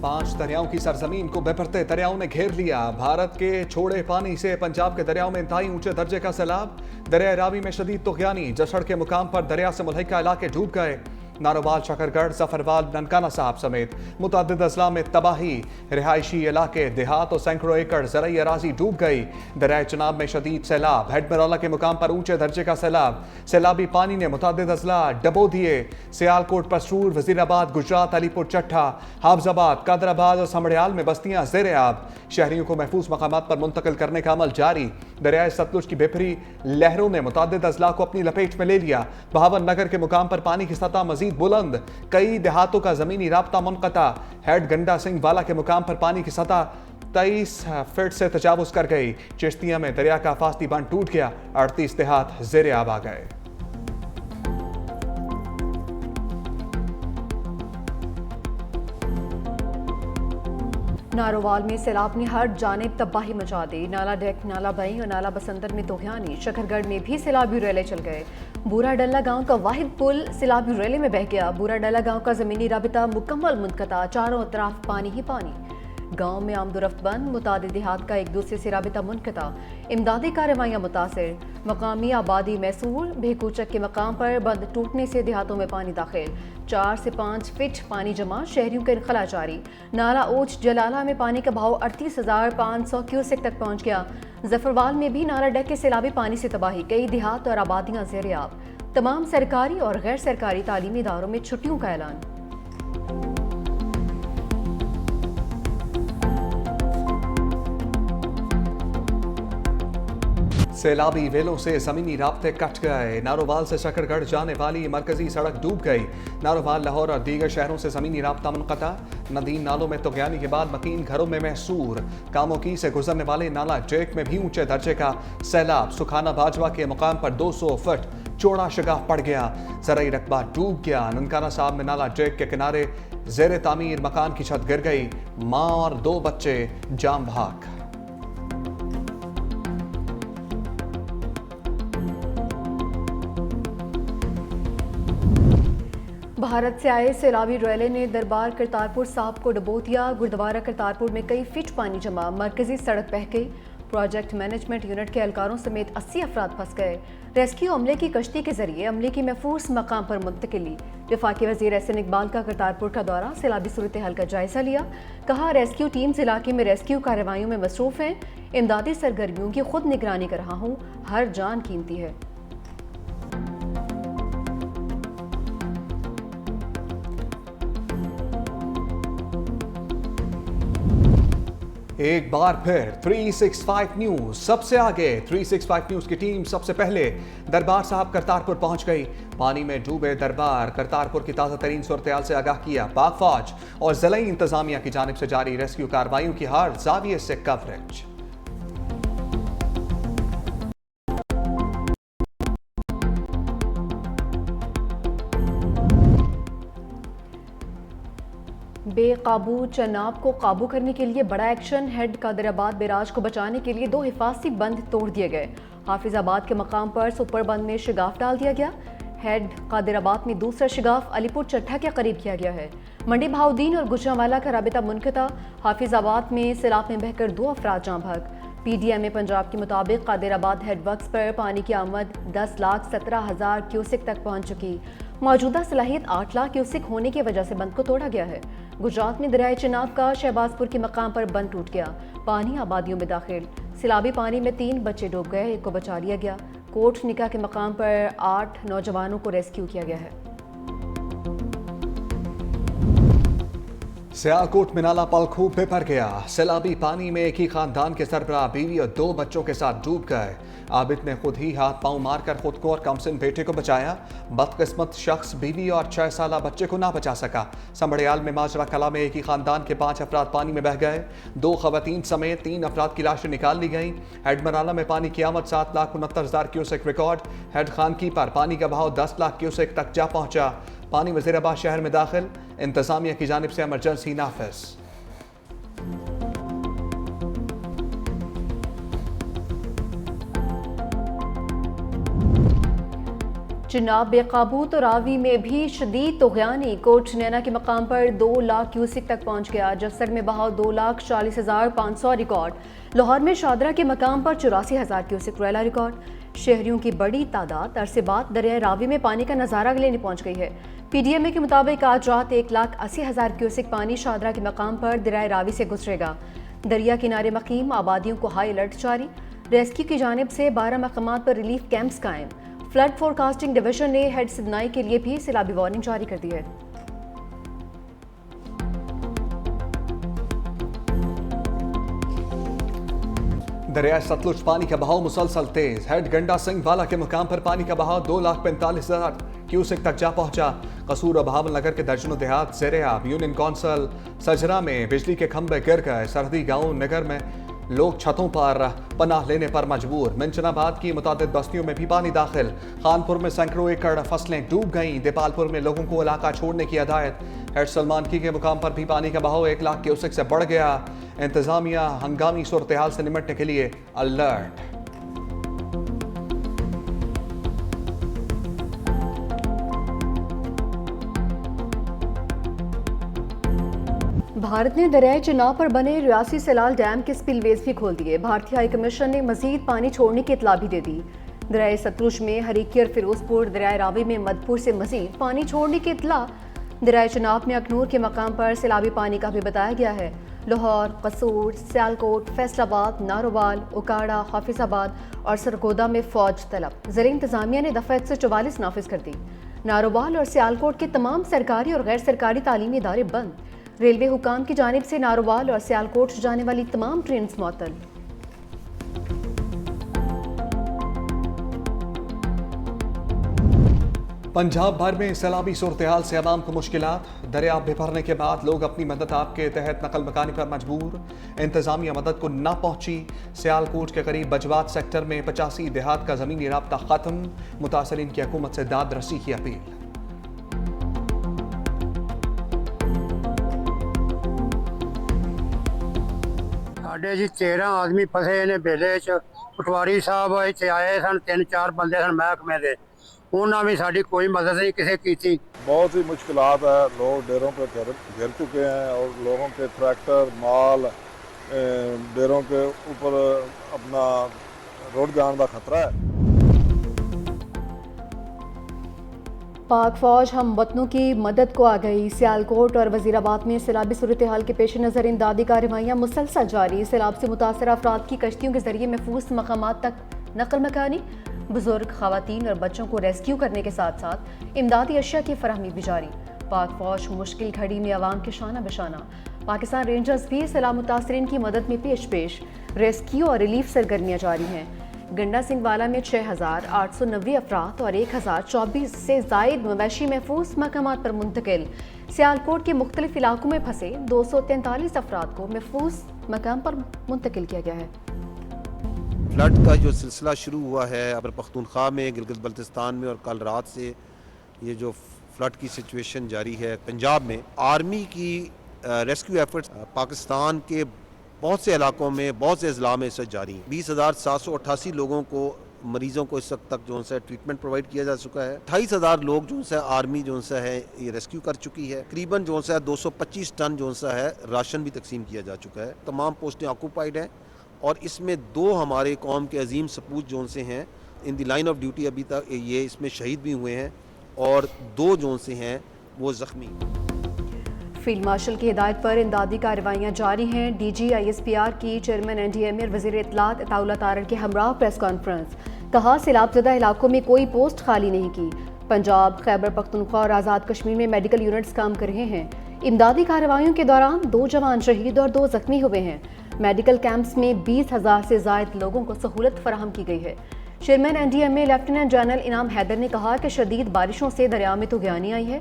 5 दरियाओं की सरजमीन को बेपरते दरियाओं ने घेर लिया। भारत के छोड़े पानी से पंजाब के दरियाओं में इंतहाई ऊंचे दर्जे का सैलाब। दरिया रावी में शदीद तुगयानी, जसड़ के मुकाम पर दरिया से मुल्हिका इलाके डूब गए। नारोवाल, शकरगढ़, जफरवाल, ननकाना साहब समेत मुतअद्दिद अजला में तबाही। रिहायशी इलाके, देहात और सैकड़ों एकड़ ज़रई अराजी डूब गई। दरियाए चिनाब में शदीद सैलाब। हेडमराला के मुकाम पर ऊंचे दर्जे का सैलाब। सैलाबी पानी ने मुतअद्दिद अजला डबो दिए। सियालकोट, पसरूर, वजीराबाद, गुजरात, अलीपुर चट्ठा, हाफजाबाद, कादराबाद और समड़ियाल में बस्तियां ज़ेरे आब। शहरियों को महफूज मकामात पर मुंतकिल करने का अमल जारी। दरियाए सतलुज की बेपरी लहरों ने मुतअद्दिद अजला को अपनी लपेट में ले लिया। बहावन नगर के मुकाम पर पानी की सतह मजीद बुलंद। कई देहातों का जमीनी राब्ता मुनक़ता। हेड गंडा सिंह वाला के मुकाम पर पानी की सतह 23 फीट से तजावुज कर गई। चिश्तिया में दरिया का फास्ती बांध टूट गया। 38 देहात ज़ेरे आब आ गए। नारोवाल में सैलाब ने हर जानिब तबाही मचा दी। नाला डेक, नाला बई और नाला बसंतर में तुगयानी। शकरगढ़ में भी सैलाबी रेले चल गए। बूरा डल्ला गांव का वाहिद पुल सैलाबी रेले में बह गया। बूरा डल्ला गांव का जमीनी राबिता मुकम्मल मुनक़ता, चारों तरफ पानी ही पानी। गांव में आमदोरफ्त बंद, मुतादिद देहात का एक दूसरे से राबिता मुनक़ता। इमदादी कार्रवाइयाँ मुतासिर। मकामी आबादी मैसूर। भेकूचक के मकाम पर बंद टूटने से देहातों में पानी दाखिल। 4 से 5 फीट पानी जमा, शहरियों का इनखला जारी। नाला ओच जलाला में पानी का बहाव 38,500 क्यूसेक तक पहुंच गया। जफरवाल में भी नाला डेक के सैलाबी पानी से तबाही। कई देहात और आबादियां ज़ेरे आब। तमाम सरकारी और गैर सरकारी तालीमी इदारों में छुट्टियों का ऐलान। सैलाबी वेलों से जमीनी राब्ते कट गए। नारोवाल से शकरगढ़ जाने वाली मरकजी सड़क डूब गई। नारोवाल, लाहौर और दीगर शहरों से जमीनी राब्ता मुनक़ता। नदीन नालों में तुगयानी के बाद मकीन घरों में महसूर। कामोकी से गुजरने वाले नाला जेक में भी ऊंचे दर्जे का सैलाब। सुखाना बाजवा के मुकाम पर 200 फुट चौड़ा शगाफ पड़ गया। ज़रई रकबा डूब गया। ननकाना साहब में नाला जेक के किनारे ज़ेरे तामीर मकान की छत गिर गई। माँ और 2 बच्चे जाम भाग। भारत से आए सैलाबी रेले ने दरबार करतारपुर साहब को डुबो दिया। गुरुद्वारा करतारपुर में कई फीट पानी जमा, मरकजी सड़क बह गई। प्रोजेक्ट मैनेजमेंट यूनिट के एहलकारों समेत 80 अफराद फंस गए। रेस्क्यू अमले की कश्ती के जरिए अमले की महफूज मकाम पर मुंतकिली। वफाकी वजीर एहसन इकबाल का करतारपुर का दौरा, सैलाबी सूरत हाल का जायजा लिया। कहा, रेस्क्यू टीम्स इलाके में रेस्क्यू कार्रवाइयों में मसरूफ हैं। इमदादी सरगर्मियों की खुद निगरानी कर रहा हूँ। हर जान कीमती है। एक बार फिर 365 न्यूज सबसे आगे। 365 न्यूज की टीम सबसे पहले दरबार साहब करतारपुर पहुंच गई। पानी में डूबे दरबार करतारपुर की ताज़ा तरीन सूरत-ए-हाल से आगाह किया। पाक फौज और ज़िलाई इंतजामिया की जानिब से जारी रेस्क्यू कार्रवाइयों की हर जाविये से कवरेज। बेकाबू चनाब को काबू करने के लिए बड़ा एक्शन। हेड कादराबाद बैराज को बचाने के लिए 2 हिफाजती बंद तोड़ दिए गए। हाफिजाबाद के मकाम पर सुपर बंद में शिगाफ डाल दिया गया। हेड कादराबाद में दूसरा शिगाफ अलीपुर चट्ठा के करीब किया गया है। मंडी बहाउद्दीन और गुजरांवाला का राबिता मुनक़ता। हाफिजाबाद में सैलाब में बहकर 2 अफराद जाँ भाग। PDMA पंजाब के मुताबिक कादिराबाद हेडवर्क्स पर पानी की आमद 10,17,000 क्यूसेक तक पहुंच चुकी। मौजूदा सलाहियत 8 लाख क्यूसेक होने की वजह से बंद को तोड़ा गया है। गुजरात में दरियाए चिनाब का शहबाजपुर के मकाम पर बंद टूट गया। पानी आबादियों में दाखिल। सैलाबी पानी में 3 बच्चे डूब गए, 1 को बचा लिया गया। कोट निका के मकाम पर 8 नौजवानों को रेस्क्यू किया गया है। सियालकोट में नाला पलखूब में भर गया। सैलाबी पानी में एक ही खानदान के सरबराह बीवी और 2 बच्चों के साथ डूब गए। आबिद ने खुद ही हाथ पांव मारकर खुद को और कमसिन बेटे को बचाया। बदकिस्मत शख्स बीवी और 6 साला बच्चे को ना बचा सका। समड़ियाल में माजरा कला में एक ही खानदान के 5 अफराद पानी में बह गए। 2 खवातीन समेत 3 अफराद की लाशें निकाल ली गईं। हेडमराला में पानी की आमद 7,69,000 क्यूसेक रिकॉर्ड। हेड खानकी पर पानी का बहाव 10 लाख क्यूसेक तक जा पहुंचा। पानी वजीराबाद शहर में दाखिल। इंतजामिया की जानिब से इमरजेंसी नाफिज। चिनाब बेकाबू तो रावी में भी शदीद तोग़यानी। कोट नैना के मकाम पर 2 लाख क्यूसिक तक पहुँच गया। जसर में बहाव 2,40,500 रिकॉर्ड। लाहौर में शादरा के मकाम पर 84,000 क्यूसिक रेला रिकॉर्ड। शहरियों की बड़ी तादाद अरसे बाद दरिया रावी में पानी का नज़ारा लेने पहुँच गई है। PDMA के मुताबिक आज रात 1,80,000 क्यूसिक पानी शादरा के मकाम पर दरिया रावी से गुजरेगा। दरिया किनारे मकीम आबादियों को हाई अलर्ट जारी। रेस्क्यू की जानिब से 12 मकामात पर रिलीफ कैंप्स कायम। फ्लड फोरकास्टिंग डिवीजन ने हेड सिदनाई के लिए भी सैलाबी वार्निंग जारी कर दी है। दरिया सतलुज पानी का बहाव मुसलसल तेज। हेड गंडा सिंह वाला के मुकाम पर पानी का बहाव 2,45,000 क्यूसेक तक जा पहुंचा। कसूर और बहावल नगर के दर्जनों देहात ज़ेर-ए-आब। यूनियन कौंसिल सजरा में बिजली के खंभे गिर गए। सरहदी गांव नगर में लोग छतों पर पनाह लेने पर मजबूर। मिंचनाबाद की मुतादिद बस्तियों में भी पानी दाखिल। खानपुर में सैकड़ों एकड़ फसलें डूब गईं। देपालपुर में लोगों को इलाका छोड़ने की हदायत। हेड सलमान की के मुकाम पर भी पानी का बहाव 1 लाख क्यूसेक से बढ़ गया। इंतजामिया हंगामी सूरत हाल से निपटने के लिए अलर्ट। भारत ने दरियाई चिनाब पर बने रियासी सलाल डैम के स्पिलवेज भी खोल दिए। भारतीय हाई कमीशन ने मजीद पानी छोड़ने की इतला भी दे दी। दरियाई सतलुज में हरीकी और फिरोजपुर, दरियाई रावी में मदपुर से मजीद पानी छोड़ने की इतला। दरियाई चिनाब में अखनूर के मकाम पर सैलाबी पानी का भी बताया गया है। लाहौर, कसूर, सियालकोट, फैसलाबाद, नारोवाल, उकाड़ा, हाफिजाबाद और सरगोदा में फौज तलब। ज़िला इंतजामिया ने दफ़ा 144 नाफिज कर दी। नारोवाल और सियालकोट के तमाम सरकारी और गैर सरकारी तालीमी इदारे बंद। रेलवे हुकाम की जानिब से नारोवाल और सियालकोट जाने वाली तमाम ट्रेन मुअत्तल। पंजाब भर में सैलाबी सूरत हाल से अवाम को मुश्किलात। दरियाब भरने के बाद लोग अपनी मदद आपके तहत नकल मकानी पर मजबूर। इंतजामिया मदद को ना पहुंची। सियालकोट के करीब बजवात सेक्टर में 85 देहात का ज़मीनी राब्ता ख़त्म। मुतासरीन की हुकूमत से दाद रसी की अपील। ਸਾਡੇ ਜੀ 13 ਆਦਮੀ ਫਸੇ ਨੇ ਬੇਲੇ 'ਚ। ਪਟਵਾਰੀ ਸਾਹਿਬ ਇੱਥੇ ਆਏ ਸਨ, 3-4 ਬੰਦੇ ਸਨ ਮਹਿਕਮੇ ਦੇ। ਉਹਨਾਂ ਵੀ ਸਾਡੀ कोई मदद नहीं किसी की थी। बहुत ही मुश्किलात है। लोग डेरों पे घिर चुके हैं और लोगों के ट्रैक्टर माल डेरों के ऊपर अपना रुड़ जाने का खतरा है। पाक फौज हम वतनों की मदद को आ गई। सियालकोट और वजीराबाद में सैलाबी सूरत हाल के पेश नज़र इमदादी कार्रवाइयाँ मुसलसल जारी। सैलाब से मुतासर अफराद की कश्तियों के जरिए महफूज मकामात तक नकल मकानी। बुजुर्ग, खवातीन और बच्चों को रेस्क्यू करने के साथ साथ इमदादी अशिया की फरहमी भी जारी। पाक फौज मुश्किल घड़ी में अवाम के शाना बशाना। पाकिस्तान रेंजर्स भी सैलाब मुतासरीन की मदद में पेश रेस्क्यू और रिलीफ सरगर्मियाँ जारी हैं। गंडा सिंह वाला में 6,890 अफराद और 1,024 से जायद मवेशी महफूज मकामात पर मुंतकिल। सियालकोट के मुख्तलिफ इलाकों में फंसे 243 अफराद को महफूज मकाम पर मुंतकिल किया गया है। फ्लड का जो सिलसिला शुरू हुआ है खैबर पख्तूनख्वा में, गिलगित बल्तिस्तान में और कल रात से ये जो फ्लड की सिचुएशन जारी है पंजाब में, आर्मी की रेस्क्यू एफर्ट्स पाकिस्तान के बहुत से इलाकों में, बहुत से अजला में इस वक्त जारी हैं। 20,788 लोगों को, मरीज़ों को इस वक्त तक जो है ट्रीटमेंट प्रोवाइड किया जा चुका है। 28,000 लोग जो है आर्मी जो है ये रेस्क्यू कर चुकी है। तकरीबन जो है 225 टन जो है राशन भी तकसीम किया जा चुका है। तमाम पोस्टें ऑक्यूपाइड हैं और इसमें 2 हमारे कौम के अजीम सपूत जो से हैं इन दी लाइन ऑफ ड्यूटी अभी तक ये इसमें शहीद भी हुए हैं और 2 जो से हैं वो ज़ख्मी। फील्ड मार्शल की हिदायत पर इमदादी कार्रवाइयाँ जारी हैं। DG ISPR की चेयरमैन NDMA और वज़ीर इत्तलात अताउल्लाह तारड़ के हमरा प्रेस कॉन्फ्रेंस। कहा सैलाबज़दा इलाकों में कोई पोस्ट खाली नहीं की। पंजाब, खैबर पख्तूनख्वा और आज़ाद कश्मीर में मेडिकल यूनिट्स काम कर रहे हैं। इमदादी कार्रवाइयों के दौरान 2 जवान शहीद और 2 जख्मी हुए हैं। मेडिकल कैंप्स में 20,000 से ज़ायद लोगों को सहूलत फराहम की गई है। चेयरमैन NDMA लेफ्टिनेंट जनरल इनाम हैदर ने कहा कि शदीद बारिशों से दरिया में तूग़यानी आई है।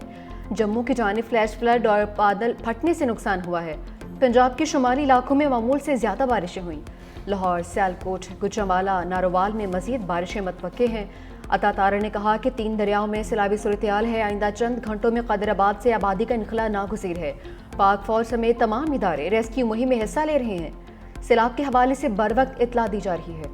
जम्मू की जानिब फ्लैश फ्लड और बादल फटने से नुकसान हुआ है। पंजाब के शुमाली इलाकों में मामूल से ज़्यादा बारिशें हुईं। लाहौर, सियालकोट, गुजरांवाला, नारोवाल में मज़ीद बारिशें मतवक्के हैं। अता तारड़ ने कहा कि 3 दरियाओं में सैलाबी सूरत हाल है। आइंदा चंद घंटों में कदराबाद से आबादी का इनखला नागुज़ीर है। पाक फौज समेत तमाम इदारे रेस्क्यू मुहिम में हिस्सा ले रहे हैं। सैलाब के हवाले से बर वक्त इत्तला दी जा रही है।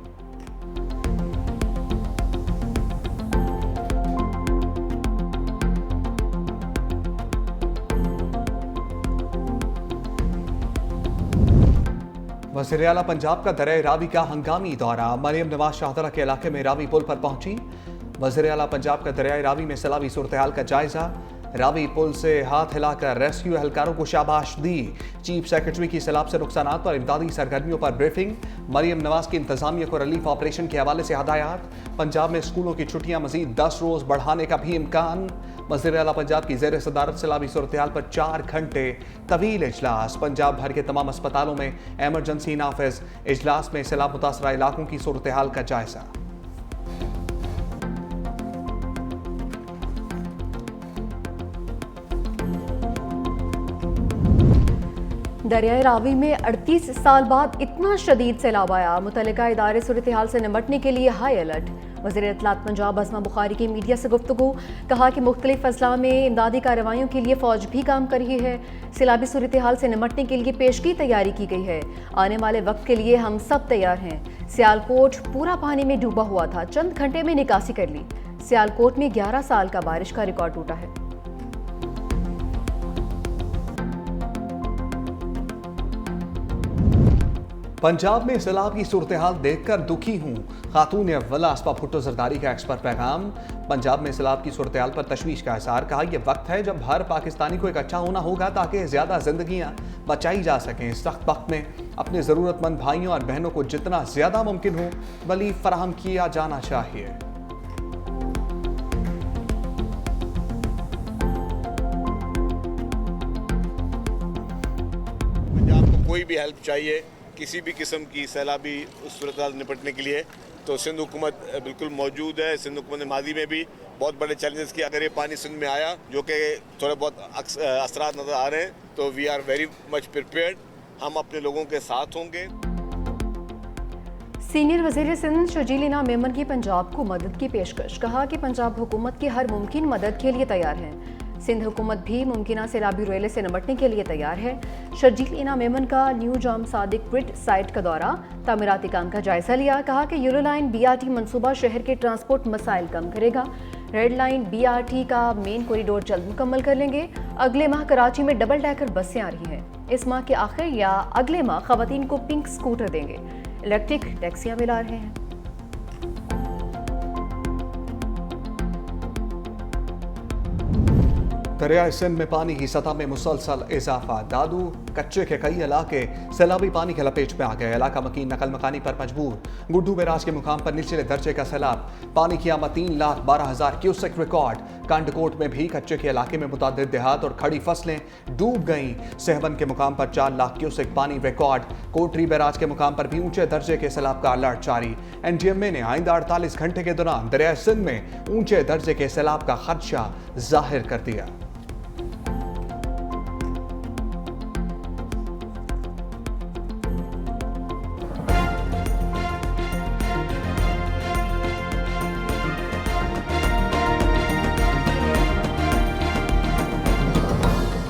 वज़ीर आला पंजाब का दरिया रावी का हंगामी दौरा। मरियम नवाज शाहदरा के इलाके में रावी पुल पर पहुंची। वज़ीर आला पंजाब का दरिया रावी में सैलाबी सूरत हाल का जायजा। रावी पुल से हाथ हिलाकर रेस्क्यू एहलकारों को शाबाश दी। चीफ सेक्रेटरी की सैलाब से नुकसानात पर इमदादी सरगर्मियों पर ब्रीफिंग। मरियम नवाज की इंतजामिया को रिलीफ ऑपरेशन के हवाले से हदायत। पंजाब में स्कूलों की छुट्टियां मजीद 10 रोज बढ़ाने का भी इम्कान। वज़ीर आला पंजाब की ज़ेर सदारत सैलाबी सूरत हाल पर 4 घंटे तवील इजलास। पंजाब भर के तमाम अस्पतालों में एमरजेंसी नाफिज। इजलास में सैलाब मुतासरा इलाकों की सूरत हाल का जायजा। दरियाए रावी में 38 साल बाद इतना शदीद सैलाब आया। मुतल्लिका इदारे सूरत हाल से निपटने के लिए हाई अलर्ट। वज़ीर इत्तलात पंजाब अज़मा बुखारी की मीडिया से गुफ्तगू। कहा कि मुख्तलिफ अजला में इमदादी कार्रवाइयों के लिए फ़ौज भी काम कर रही है। सैलाबी सूरत हाल से निपटने के लिए पेशगी तैयारी की गई है। आने वाले वक्त के लिए हम सब तैयार हैं। सियालकोट पूरा पानी में डूबा हुआ था, चंद घंटे में निकासी कर ली। सियालकोट में 11 साल का बारिश का रिकॉर्ड टूटा है। पंजाब में सैलाब की सूरत हाल देखकर दुखी हूँ। खातून अव्वल आसपा भुट्टो जरदारी का एक्स पर पैगाम। पंजाब में सैलाब की सूरत हाल पर तशवीश का इज़हार। कहा यह वक्त है जब हर पाकिस्तानी को एक अच्छा होना होगा ताकि ज़्यादा जिंदगियाँ बचाई जा सकें। इस सख्त वक्त में अपने ज़रूरतमंद भाइयों और बहनों को जितना ज़्यादा मुमकिन हो बली फराहम किया जाना चाहिए। पंजाब को कोई भी हेल्प चाहिए किसी भी किस्म की सैलाबी सूरत हाल निपटने के लिए तो सिंध हुकूमत बिल्कुल मौजूद है। सिंध हुकूमत ने माजी में भी बहुत बड़े चैलेंजेस किए। अगर ये पानी सिंध में आया जो कि थोड़े बहुत असरात नज़र आ रहे हैं तो we are very much prepared. हम अपने लोगों के साथ होंगे। सीनियर वज़ीर सिंध शर्जील इनाम मेमन की पंजाब को मदद की पेशकश। कहा कि पंजाब हुकूमत की हर मुमकिन मदद के लिए तैयार है। सिंध हुकूमत भी मुमकिन सैलाबी रोएले से निपटने के लिए तैयार है। शर्जील इनाम मेमन का न्यू जाम सादिक ग्रिड साइट का दौरा, तामीराती काम का जायजा लिया। कहा कि यूरो लाइन BRT मनसूबा शहर के ट्रांसपोर्ट मसाइल कम करेगा। रेड लाइन BRT का मेन कॉरिडोर जल्द मुकम्मल कर लेंगे। अगले माह कराची में डबल डेकर बसें आ रही हैं। इस माह के आखिर या अगले माह खवातीन को पिंक स्कूटर देंगे। इलेक्ट्रिक टैक्सियां भी ला रहे हैं। दरियाए सिंध में पानी की सतह में मुसलसल इजाफा। दादू कच्चे के कई इलाके सैलाबी पानी के लपेट में आ गए। इलाका मकीन नकल मकानी पर मजबूर। गुड्डू बैराज के मुकाम पर निचले दर्जे का सैलाब। पानी की आमद 3,12,000 क्यूसेक रिकॉर्ड। कांडकोट में भी कच्चे के इलाके में मुतादिद देहात और खड़ी फसलें डूब गईं। सहवन के मुकाम पर 4 लाख क्यूसेक पानी रिकॉर्ड। कोटरी बैराज के मुकाम पर भी ऊंचे दर्जे के सैलाब का अलर्ट जारी। NGMA ने आइंदा 48 घंटे के दौरान दरियाए सिंध में ऊंचे दर्जे के सैलाब का खदशा जाहिर कर दिया।